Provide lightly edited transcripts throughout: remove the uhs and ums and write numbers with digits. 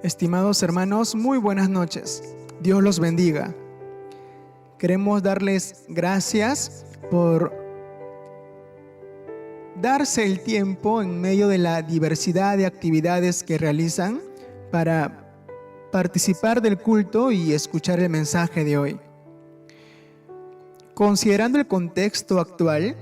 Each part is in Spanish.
Estimados hermanos, muy buenas noches. Dios los bendiga. Queremos darles gracias por darse el tiempo en medio de la diversidad de actividades que realizan para participar del culto y escuchar el mensaje de hoy. Considerando el contexto actual,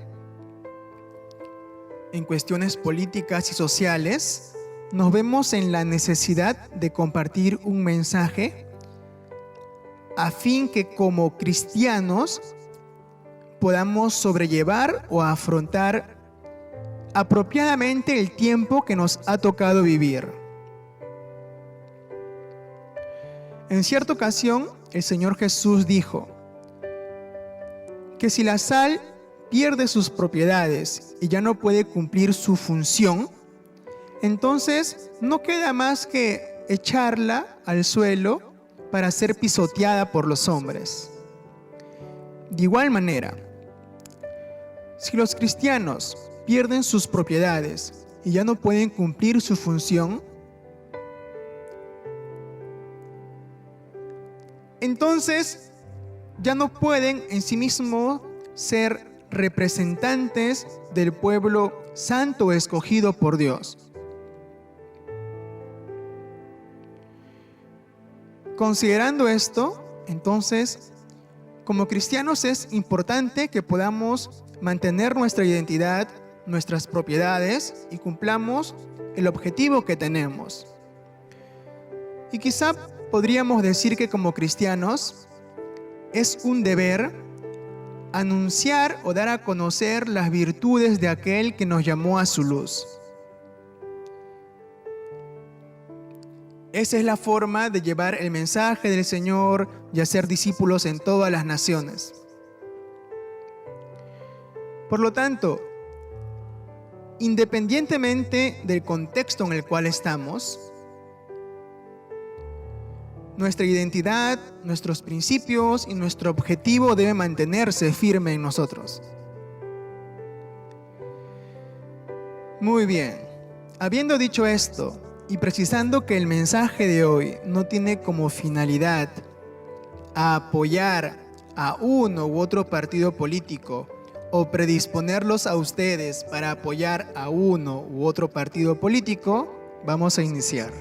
en cuestiones políticas y sociales, nos vemos en la necesidad de compartir un mensaje a fin que como cristianos podamos sobrellevar o afrontar apropiadamente el tiempo que nos ha tocado vivir. En cierta ocasión, el Señor Jesús dijo que si la sal pierde sus propiedades y ya no puede cumplir su función, entonces no queda más que echarla al suelo para ser pisoteada por los hombres. De igual manera, si los cristianos pierden sus propiedades y ya no pueden cumplir su función, entonces ya no pueden en sí mismos ser representantes del pueblo santo escogido por Dios. Considerando esto, entonces, como cristianos es importante que podamos mantener nuestra identidad, nuestras propiedades y cumplamos el objetivo que tenemos. Y quizá podríamos decir que como cristianos es un deber anunciar o dar a conocer las virtudes de aquel que nos llamó a su luz. Esa es la forma de llevar el mensaje del Señor y hacer discípulos en todas las naciones. Por lo tanto, independientemente del contexto en el cual estamos, nuestra identidad, nuestros principios y nuestro objetivo deben mantenerse firme en nosotros. Muy bien, habiendo dicho esto, y precisando que el mensaje de hoy no tiene como finalidad apoyar a uno u otro partido político o predisponerlos a ustedes para apoyar a uno u otro partido político, vamos a iniciar.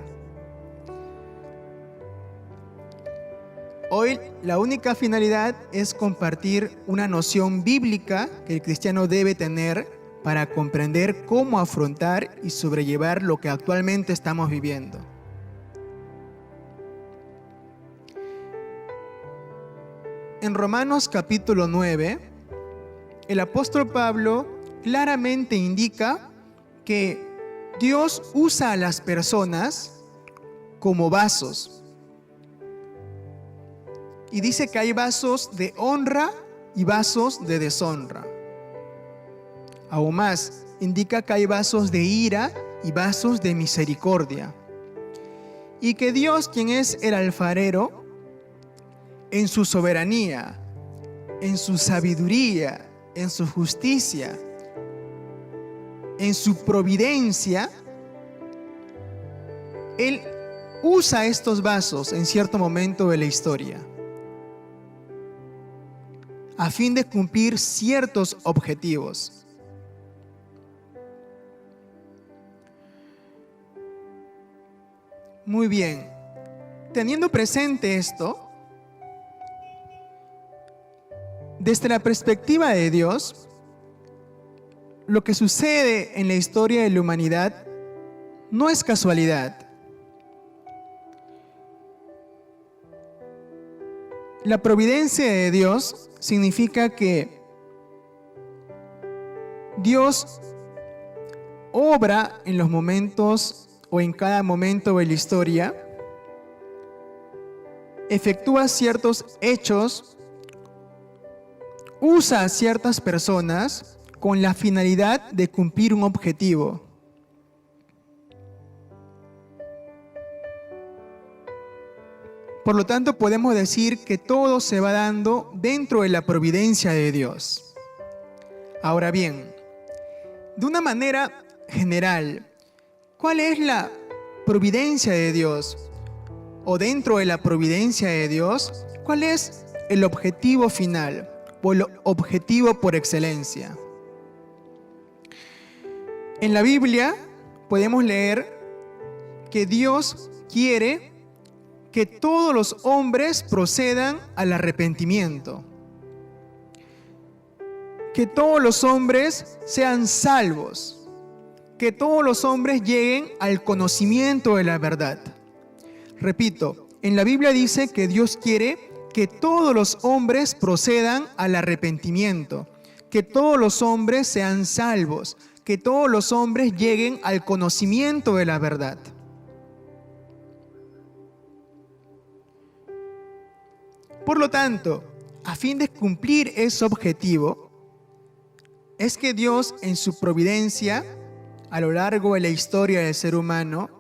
Hoy la única finalidad es compartir una noción bíblica que el cristiano debe tener para comprender cómo afrontar y sobrellevar lo que actualmente estamos viviendo. En Romanos capítulo 9, el apóstol Pablo claramente indica que Dios usa a las personas como vasos. Y dice que hay vasos de honra y vasos de deshonra. Aún más, indica que hay vasos de ira y vasos de misericordia. Y que Dios, quien es el alfarero, en su soberanía, en su sabiduría, en su justicia, en su providencia, Él usa estos vasos en cierto momento de la historia a fin de cumplir ciertos objetivos. Muy bien, teniendo presente esto, desde la perspectiva de Dios, lo que sucede en la historia de la humanidad no es casualidad. La providencia de Dios significa que Dios obra en los momentos o en cada momento de la historia, efectúa ciertos hechos, usa a ciertas personas con la finalidad de cumplir un objetivo. Por lo tanto, podemos decir que todo se va dando dentro de la providencia de Dios. Ahora bien, de una manera general, ¿cuál es la providencia de Dios, o dentro de la providencia de Dios, ¿cuál es el objetivo final o el objetivo por excelencia? En la Biblia podemos leer que Dios quiere que todos los hombres procedan al arrepentimiento, que todos los hombres sean salvos, que todos los hombres lleguen al conocimiento de la verdad. Repito, en la Biblia dice que Dios quiere que todos los hombres procedan al arrepentimiento, que todos los hombres sean salvos, que todos los hombres lleguen al conocimiento de la verdad. Por lo tanto, a fin de cumplir ese objetivo, es que Dios en su providencia, a lo largo de la historia del ser humano,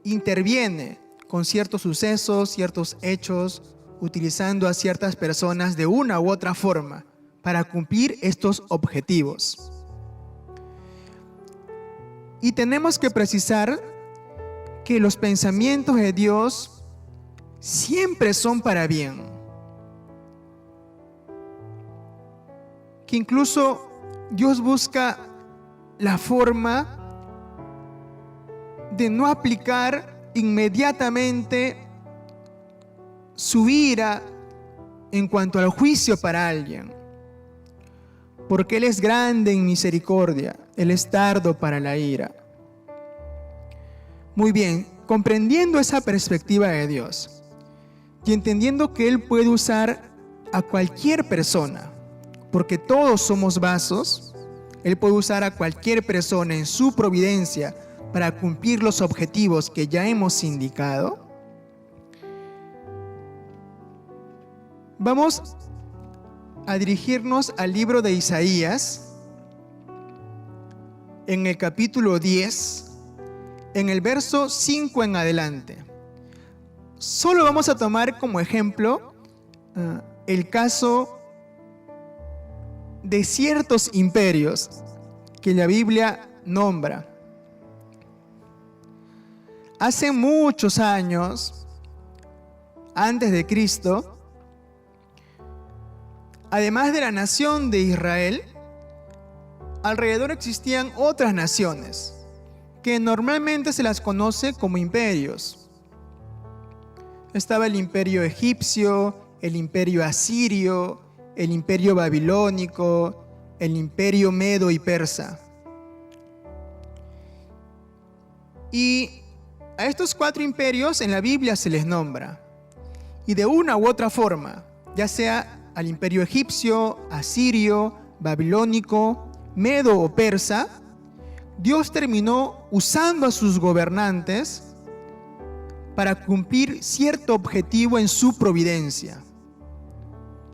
interviene con ciertos sucesos, ciertos hechos, utilizando a ciertas personas de una u otra forma para cumplir estos objetivos. Y tenemos que precisar que los pensamientos de Dios siempre son para bien. Que incluso Dios busca la forma de no aplicar inmediatamente su ira en cuanto al juicio para alguien. Porque Él es grande en misericordia, Él es tardo para la ira. Muy bien, comprendiendo esa perspectiva de Dios y entendiendo que Él puede usar a cualquier persona, porque todos somos vasos, Él puede usar a cualquier persona en su providencia para cumplir los objetivos que ya hemos indicado. Vamos a dirigirnos al libro de Isaías, en el capítulo 10, en el verso 5 en adelante. Solo vamos a tomar como ejemplo el caso de ciertos imperios que la Biblia nombra. Hace muchos años, antes de Cristo, además de la nación de Israel, alrededor existían otras naciones que normalmente se las conoce como imperios. Estaba el imperio egipcio, el imperio asirio, el imperio babilónico, el imperio medo y persa. Y a estos 4 imperios en la Biblia se les nombra. Y de una u otra forma, ya sea al imperio egipcio, asirio, babilónico, medo o persa, Dios terminó usando a sus gobernantes para cumplir cierto objetivo en su providencia.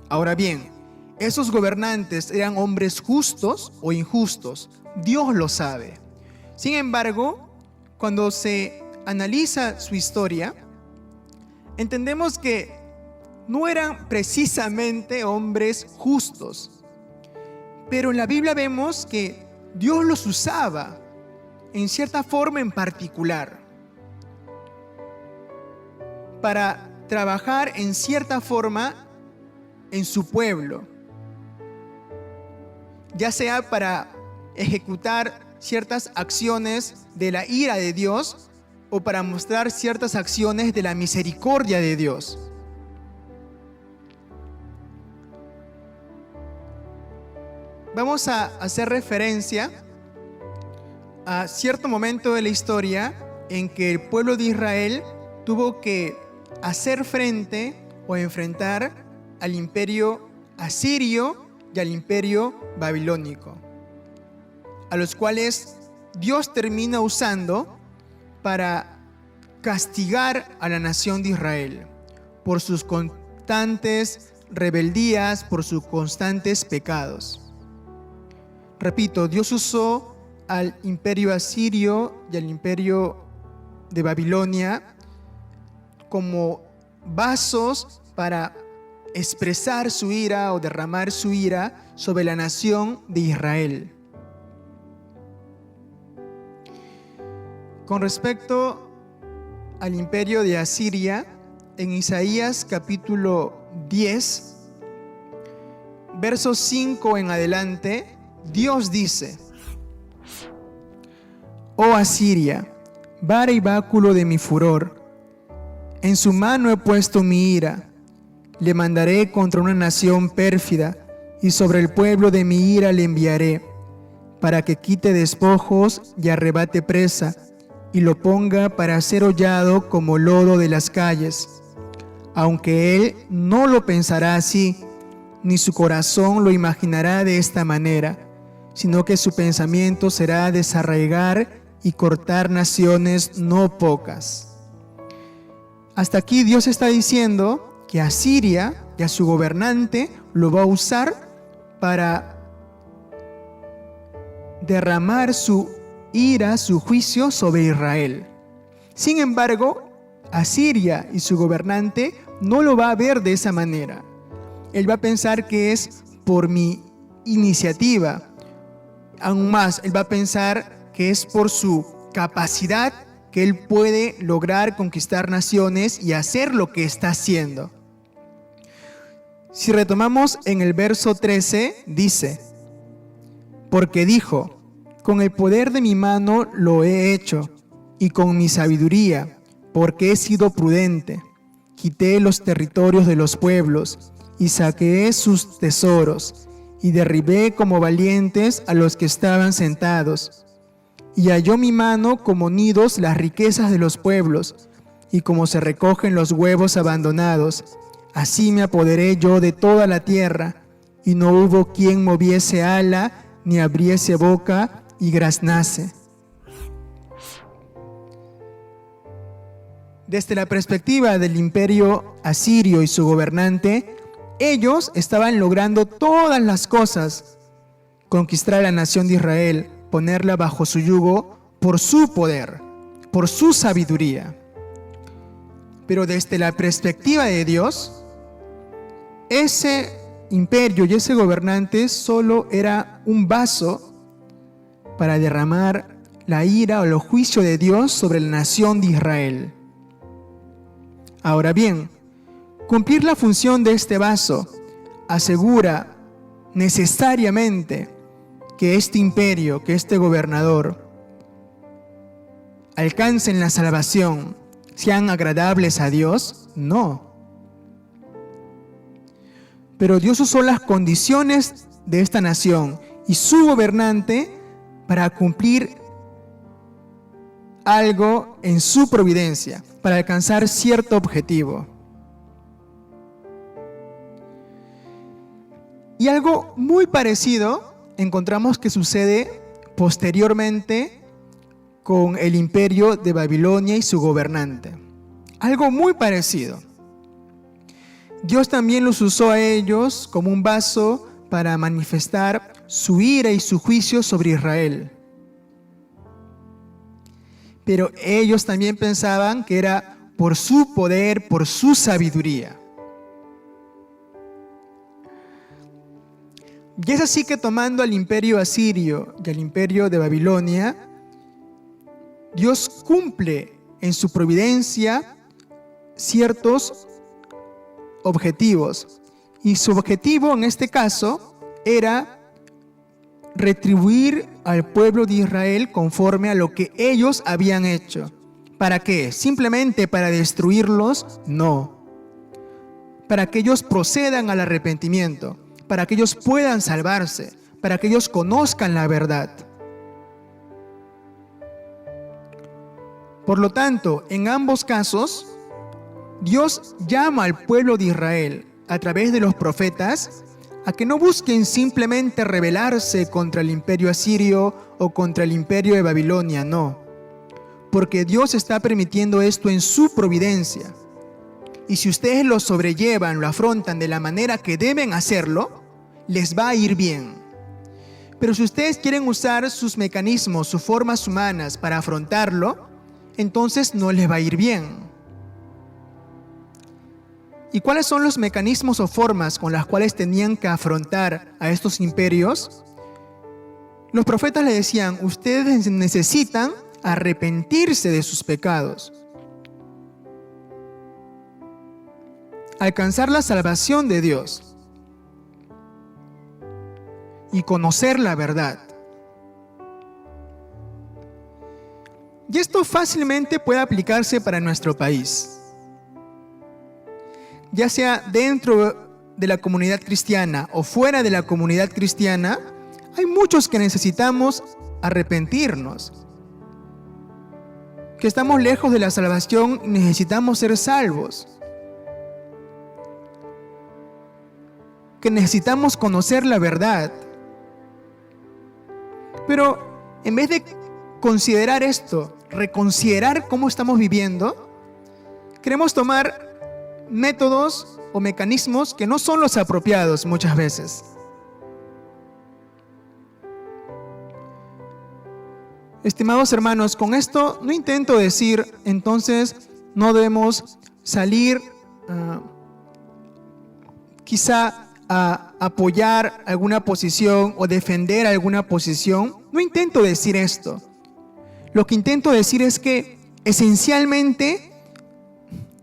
Ahora bien, ¿esos gobernantes eran hombres justos o injustos? Dios lo sabe. Sin embargo, cuando se analiza su historia, entendemos que no eran precisamente hombres justos, pero en la Biblia vemos que Dios los usaba en cierta forma en particular para trabajar en cierta forma en su pueblo, ya sea para ejecutar ciertas acciones de la ira de Dios o para mostrar ciertas acciones de la misericordia de Dios. Vamos a hacer referencia a cierto momento de la historia en que el pueblo de Israel tuvo que hacer frente o enfrentar al imperio asirio y al imperio babilónico, a los cuales Dios termina usando para castigar a la nación de Israel por sus constantes rebeldías, por sus constantes pecados. Repito, Dios usó al imperio asirio y al imperio de Babilonia como vasos para expresar su ira o derramar su ira sobre la nación de Israel. Con respecto al imperio de Asiria, en Isaías capítulo 10, versos 5 en adelante, Dios dice: Oh Asiria, vara y báculo de mi furor, en su mano he puesto mi ira. Le mandaré contra una nación pérfida, y sobre el pueblo de mi ira le enviaré, para que quite despojos y arrebate presa, y lo ponga para ser hollado como lodo de las calles. Aunque él no lo pensará así, ni su corazón lo imaginará de esta manera, sino que su pensamiento será desarraigar y cortar naciones no pocas. Hasta aquí Dios está diciendo que a Siria y a su gobernante lo va a usar para derramar su ira, su juicio sobre Israel. Sin embargo, Asiria y su gobernante no lo va a ver de esa manera. Él va a pensar que es por mi iniciativa. Aún más, él va a pensar que es por su capacidad que él puede lograr conquistar naciones y hacer lo que está haciendo. Si retomamos en el verso 13, dice: porque dijo, con el poder de mi mano lo he hecho, y con mi sabiduría, porque he sido prudente. Quité los territorios de los pueblos, y saqueé sus tesoros, y derribé como valientes a los que estaban sentados. Y halló mi mano como nidos las riquezas de los pueblos, y como se recogen los huevos abandonados. Así me apoderé yo de toda la tierra, y no hubo quien moviese ala, ni abriese boca y graznase. Desde la perspectiva del imperio asirio y su gobernante, ellos estaban logrando todas las cosas: conquistar a la nación de Israel, ponerla bajo su yugo por su poder, por su sabiduría. Pero desde la perspectiva de Dios, ese imperio y ese gobernante solo era un vaso para derramar la ira o el juicio de Dios sobre la nación de Israel. Ahora bien, cumplir la función de este vaso asegura necesariamente que este imperio, que este gobernador alcancen la salvación, sean agradables a Dios. No. Pero Dios usó las condiciones de esta nación y su gobernante para cumplir algo en su providencia, para alcanzar cierto objetivo. Y algo muy parecido encontramos que sucede posteriormente con el imperio de Babilonia y su gobernante. Algo muy parecido. Dios también los usó a ellos como un vaso para manifestar su ira y su juicio sobre Israel. Pero ellos también pensaban que era por su poder, por su sabiduría. Y es así que, tomando al imperio asirio y al imperio de Babilonia, Dios cumple en su providencia ciertos objetivos. Y su objetivo en este caso era retribuir al pueblo de Israel conforme a lo que ellos habían hecho. ¿Para qué? ¿Simplemente para destruirlos? No. Para que ellos procedan al arrepentimiento, para que ellos puedan salvarse, para que ellos conozcan la verdad. Por lo tanto, en ambos casos, Dios llama al pueblo de Israel a través de los profetas a que no busquen simplemente rebelarse contra el imperio asirio o contra el imperio de Babilonia, no. Porque Dios está permitiendo esto en su providencia. Y si ustedes lo sobrellevan, lo afrontan de la manera que deben hacerlo, les va a ir bien. Pero si ustedes quieren usar sus mecanismos, sus formas humanas para afrontarlo, entonces no les va a ir bien. ¿Y cuáles son los mecanismos o formas con las cuales tenían que afrontar a estos imperios? Los profetas le decían: ustedes necesitan arrepentirse de sus pecados, alcanzar la salvación de Dios y conocer la verdad. Y esto fácilmente puede aplicarse para nuestro país, ya sea dentro de la comunidad cristiana o fuera de la comunidad cristiana. Hay muchos que necesitamos arrepentirnos, que estamos lejos de la salvación y necesitamos ser salvos, que necesitamos conocer la verdad. Pero en vez de considerar esto, reconsiderar cómo estamos viviendo, queremos tomar métodos o mecanismos que no son los apropiados muchas veces. Estimados hermanos, con esto no intento decir entonces no debemos salir quizá a apoyar alguna posición o defender alguna posición. No intento decir esto. Lo que intento decir es que esencialmente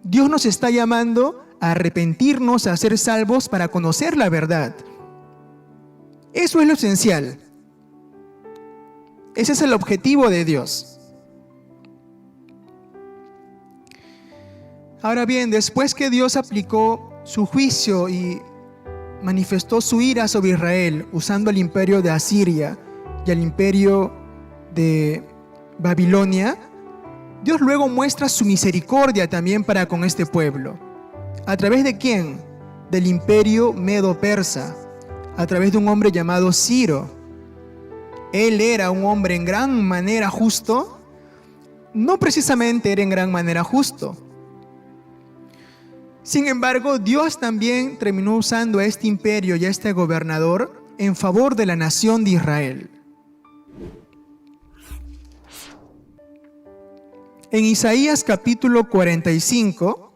Dios nos está llamando a arrepentirnos, a ser salvos para conocer la verdad. Eso es lo esencial. Ese es el objetivo de Dios. Ahora bien, después que Dios aplicó su juicio y manifestó su ira sobre Israel usando el imperio de Asiria y el imperio de Babilonia, Dios luego muestra su misericordia también para con este pueblo. ¿A través de quién? Del imperio medo-persa, a través de un hombre llamado Ciro. Él era un hombre en gran manera justo. No precisamente era en gran manera justo. Sin embargo, Dios también terminó usando a este imperio y a este gobernador en favor de la nación de Israel. En Isaías capítulo 45,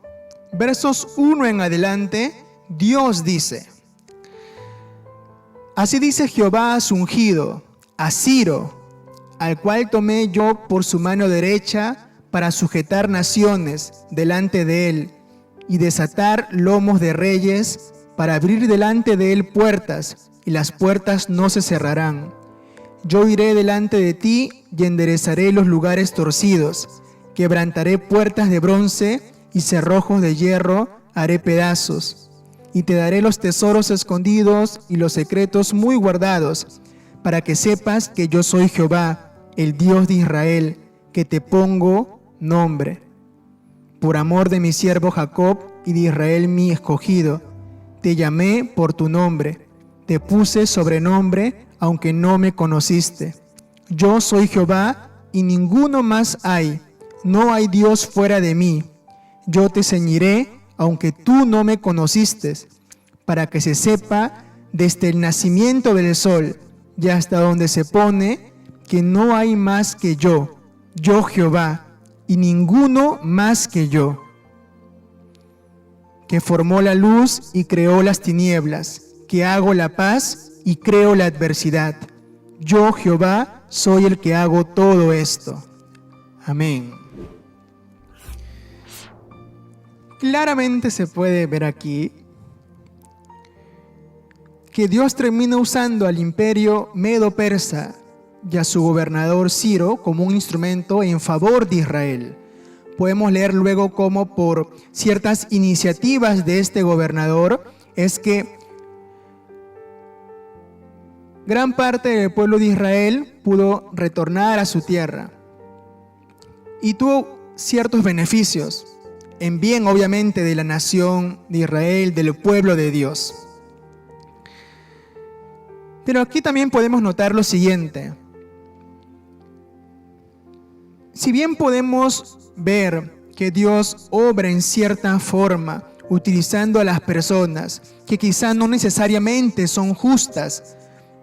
versos 1 en adelante, Dios dice: Así dice Jehová a su ungido, a Ciro, al cual tomé yo por su mano derecha para sujetar naciones delante de él y desatar lomos de reyes, para abrir delante de él puertas, y las puertas no se cerrarán. Yo iré delante de ti y enderezaré los lugares torcidos, quebrantaré puertas de bronce y cerrojos de hierro haré pedazos, y te daré los tesoros escondidos y los secretos muy guardados, para que sepas que yo soy Jehová, el Dios de Israel, que te pongo nombre. Por amor de mi siervo Jacob y de Israel mi escogido, te llamé por tu nombre, te puse sobrenombre, aunque no me conociste. Yo soy Jehová y ninguno más hay, no hay Dios fuera de mí. Yo te ceñiré, aunque tú no me conociste, para que se sepa desde el nacimiento del sol y hasta donde se pone, que no hay más que yo Jehová, y ninguno más que yo, que formó la luz y creó las tinieblas, que hago la paz y creo la adversidad. Yo, Jehová, soy el que hago todo esto. Amén. Claramente se puede ver aquí que Dios termina usando al imperio medo-persa y a su gobernador Ciro como un instrumento en favor de Israel. Podemos leer luego cómo por ciertas iniciativas de este gobernador es que gran parte del pueblo de Israel pudo retornar a su tierra y tuvo ciertos beneficios, en bien obviamente de la nación de Israel, del pueblo de Dios. Pero aquí también podemos notar lo siguiente. Si bien podemos ver que Dios obra en cierta forma, utilizando a las personas que quizá no necesariamente son justas,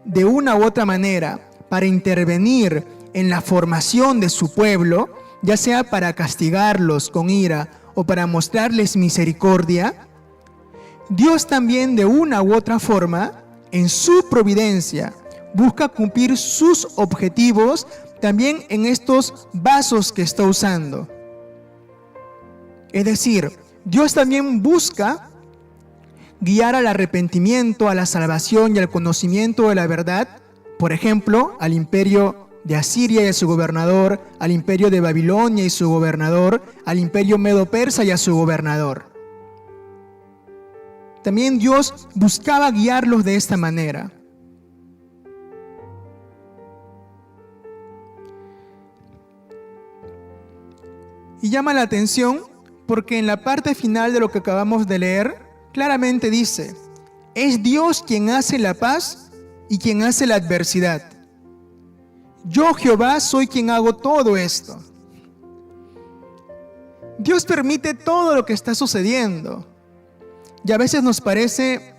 de una u otra manera, para intervenir en la formación de su pueblo, ya sea para castigarlos con ira o para mostrarles misericordia, Dios también de una u otra forma, en su providencia, busca cumplir sus objetivos también en estos vasos que está usando. Es decir, Dios también busca guiar al arrepentimiento, a la salvación y al conocimiento de la verdad, por ejemplo, al imperio de Asiria y a su gobernador, al imperio de Babilonia y su gobernador, al imperio medo-persa y a su gobernador. También Dios buscaba guiarlos de esta manera. Y llama la atención porque en la parte final de lo que acabamos de leer, claramente dice, es Dios quien hace la paz y quien hace la adversidad. Yo, Jehová, soy quien hago todo esto. Dios permite todo lo que está sucediendo. Y a veces nos parece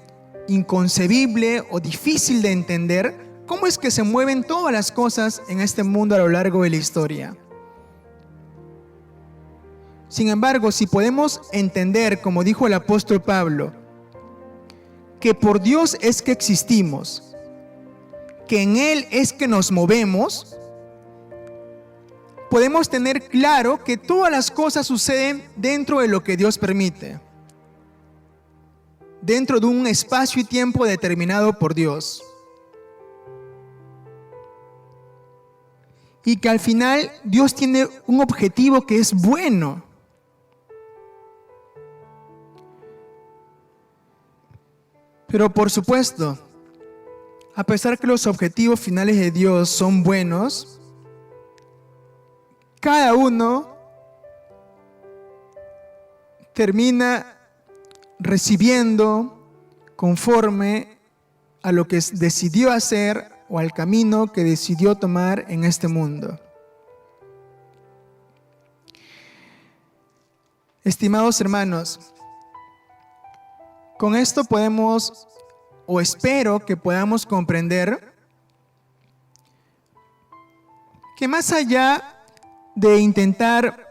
inconcebible o difícil de entender cómo es que se mueven todas las cosas en este mundo a lo largo de la historia. Sin embargo, si podemos entender, como dijo el apóstol Pablo, que por Dios es que existimos, que en Él es que nos movemos, podemos tener claro que todas las cosas suceden dentro de lo que Dios permite, dentro de un espacio y tiempo determinado por Dios. Y que al final Dios tiene un objetivo que es bueno. Pero por supuesto, a pesar que los objetivos finales de Dios son buenos, cada uno termina recibiendo conforme a lo que decidió hacer o al camino que decidió tomar en este mundo. Estimados hermanos, con esto podemos, o espero que podamos comprender, que más allá de intentar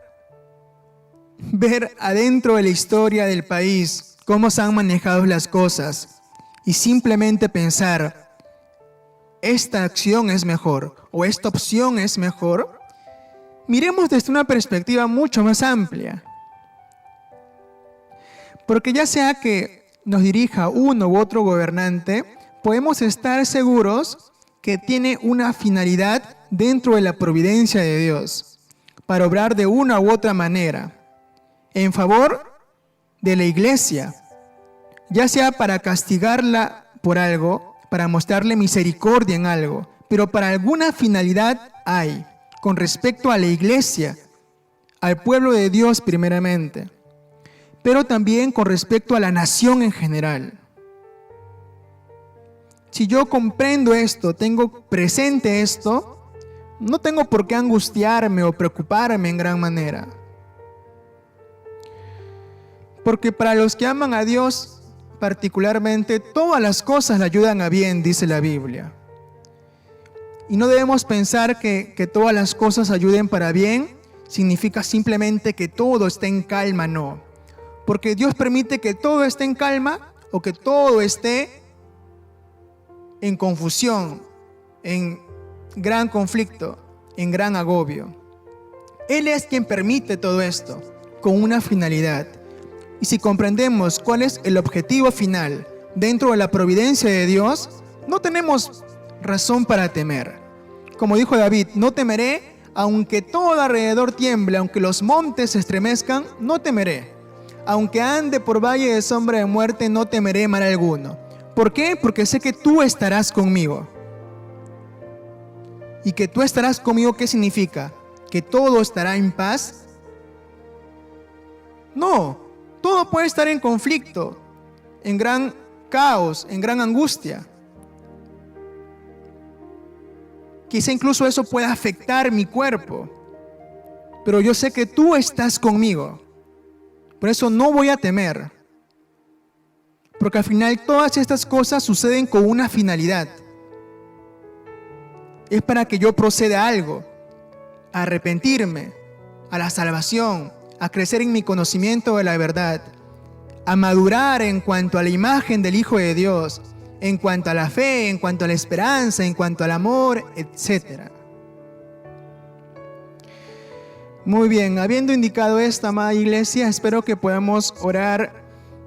ver adentro de la historia del país cómo se han manejado las cosas y simplemente pensar, esta acción es mejor o esta opción es mejor, miremos desde una perspectiva mucho más amplia. Porque ya sea que nos dirija uno u otro gobernante, podemos estar seguros que tiene una finalidad dentro de la providencia de Dios, para obrar de una u otra manera, en favor de la iglesia, ya sea para castigarla por algo, para mostrarle misericordia en algo, pero para alguna finalidad hay, con respecto a la iglesia, al pueblo de Dios primeramente, pero también con respecto a la nación en general. Si yo comprendo esto, tengo presente esto, no tengo por qué angustiarme o preocuparme en gran manera. Porque para los que aman a Dios, particularmente, todas las cosas le ayudan a bien, dice la Biblia. Y no debemos pensar que todas las cosas ayuden para bien, significa simplemente que todo esté en calma, no. Porque Dios permite que todo esté en calma o que todo esté en confusión, en gran conflicto, en gran agobio. Él es quien permite todo esto con una finalidad. Y si comprendemos cuál es el objetivo final dentro de la providencia de Dios, no tenemos razón para temer. Como dijo David, no temeré, aunque todo alrededor tiemble, aunque los montes se estremezcan, no temeré. Aunque ande por valle de sombra de muerte, no temeré mal alguno. ¿Por qué? Porque sé que tú estarás conmigo. Y que tú estarás conmigo, ¿qué significa? ¿Que todo estará en paz? No, todo puede estar en conflicto, en gran caos, en gran angustia. Quizá incluso eso pueda afectar mi cuerpo, pero yo sé que tú estás conmigo. Por eso no voy a temer, porque al final todas estas cosas suceden con una finalidad. Es para que yo proceda a algo, a arrepentirme, a la salvación, a crecer en mi conocimiento de la verdad, a madurar en cuanto a la imagen del Hijo de Dios, en cuanto a la fe, en cuanto a la esperanza, en cuanto al amor, etc. Muy bien, habiendo indicado esto, amada iglesia, espero que podamos orar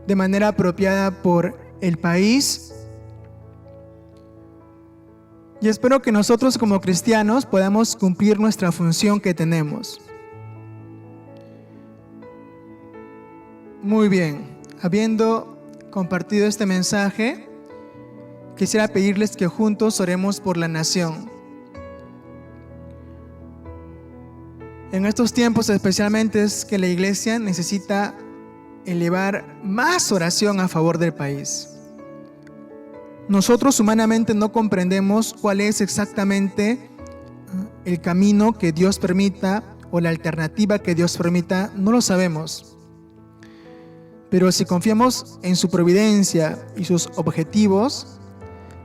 de manera apropiada por el país. Y espero que nosotros como cristianos podamos cumplir nuestra función que tenemos. Muy bien, habiendo compartido este mensaje, quisiera pedirles que juntos oremos por la nación. En estos tiempos especialmente es que la iglesia necesita elevar más oración a favor del país. Nosotros humanamente no comprendemos cuál es exactamente el camino que Dios permita o la alternativa que Dios permita, no lo sabemos. Pero si confiamos en su providencia y sus objetivos,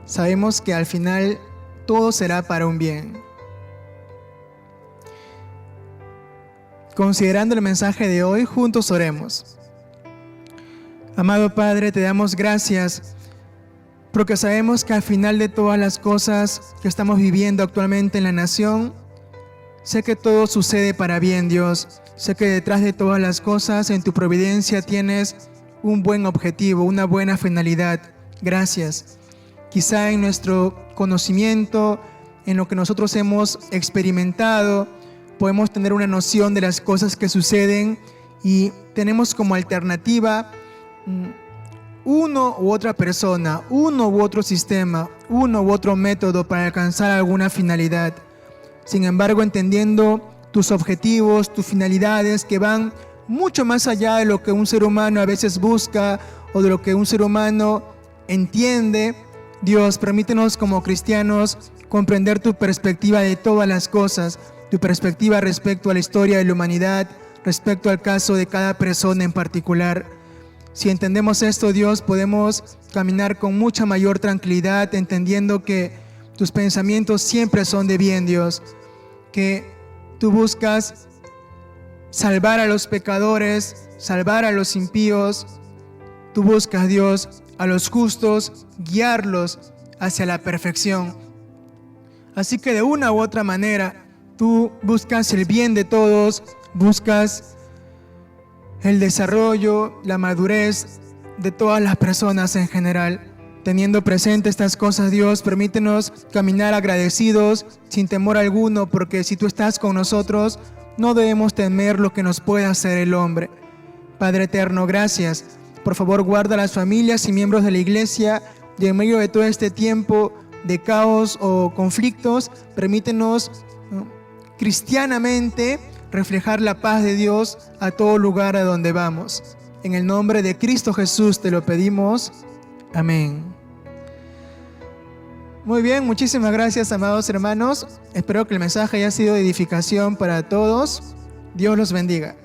sabemos que al final todo será para un bien. Considerando el mensaje de hoy, juntos oremos. Amado Padre, te damos gracias porque sabemos que al final de todas las cosas que estamos viviendo actualmente en la nación, sé que todo sucede para bien, Dios. Sé que detrás de todas las cosas, en tu providencia tienes un buen objetivo, una buena finalidad. Gracias. Quizá en nuestro conocimiento, en lo que nosotros hemos experimentado, podemos tener una noción de las cosas que suceden y tenemos como alternativa uno u otra persona, uno u otro sistema, uno u otro método para alcanzar alguna finalidad. Sin embargo, entendiendo tus objetivos, tus finalidades que van mucho más allá de lo que un ser humano a veces busca o de lo que un ser humano entiende, Dios, permítenos como cristianos comprender tu perspectiva de todas las cosas, tu perspectiva respecto a la historia de la humanidad, respecto al caso de cada persona en particular. Si entendemos esto, Dios, podemos caminar con mucha mayor tranquilidad, entendiendo que tus pensamientos siempre son de bien, Dios, que tú buscas salvar a los pecadores, salvar a los impíos. Tú buscas, Dios, a los justos, guiarlos hacia la perfección. Así que de una u otra manera, tú buscas el bien de todos, buscas el desarrollo, la madurez de todas las personas en general. Teniendo presente estas cosas, Dios, permítenos caminar agradecidos, sin temor alguno, porque si tú estás con nosotros, no debemos temer lo que nos pueda hacer el hombre. Padre eterno, gracias. Por favor, guarda a las familias y miembros de la iglesia y en medio de todo este tiempo de caos o conflictos, permítenos cristianamente reflejar la paz de Dios a todo lugar a donde vamos. En el nombre de Cristo Jesús te lo pedimos. Amén. Muy bien, muchísimas gracias, amados hermanos. Espero que el mensaje haya sido de edificación para todos. Dios los bendiga.